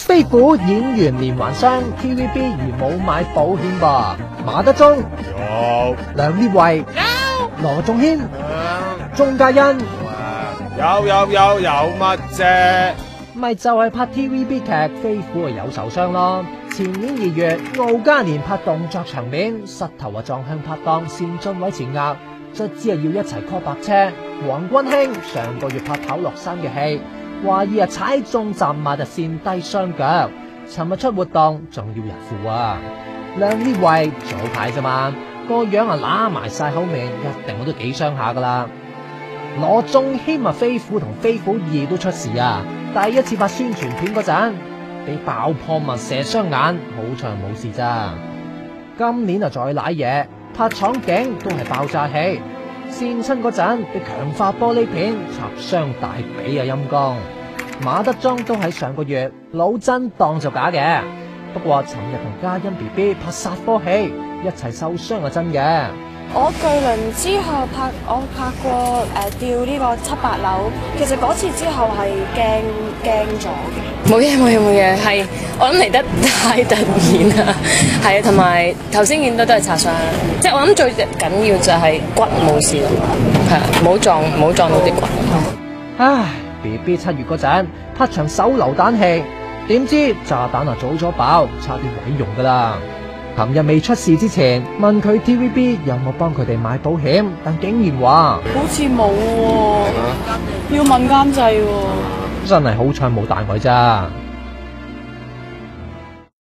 飛虎演員連環傷 ，TVB 如冇買保險噃。馬德鐘有，梁烈唯有，羅仲謙鐘嘉欣有乜啫？咪就係拍 TVB 劇飛虎有受傷咯。前年2月，敖嘉年拍動作場面，膝頭撞向拍檔單俊偉前額，卒之要一齊 call 白車。黃君興上個月拍跑落山嘅戲，懷疑踩中站馬就跣低雙腳，尋日出活動仲要人扶啊！梁烈唯早排咋嘛，個樣揦埋晒口面，一定我都幾傷下噶啦。羅仲謙飛虎同飛虎2都出事啊！第一次拍宣傳片嗰陣，俾爆破物射傷眼，好彩冇事咋。今年再瀨嘢，拍廠景都係爆炸戲，跣親嗰陣俾強化玻璃片插傷大髀啊陰公。馬德鐘都喺上個月老真當就假嘅，不過尋日同嘉欣 BB 拍殺科戲，一齊受傷係真嘅。我巨輪之後我拍過吊呢個7、8樓，其實嗰次之後係驚咗嘅。冇嘢，係我諗嚟得太突然啦，係啊，同埋頭先見到都係擦傷，即係我諗最緊要就係骨冇事咯，係啊，冇撞到啲骨。唉 ，BB 7月嗰陣拍場手榴彈戲，點知炸彈早咗爆，差啲毀容噶啦。琴日未出事之前，問佢 TVB 有冇幫佢哋買保險，但竟然話好似冇喎，要問監製喎。真係好彩冇大礙咋。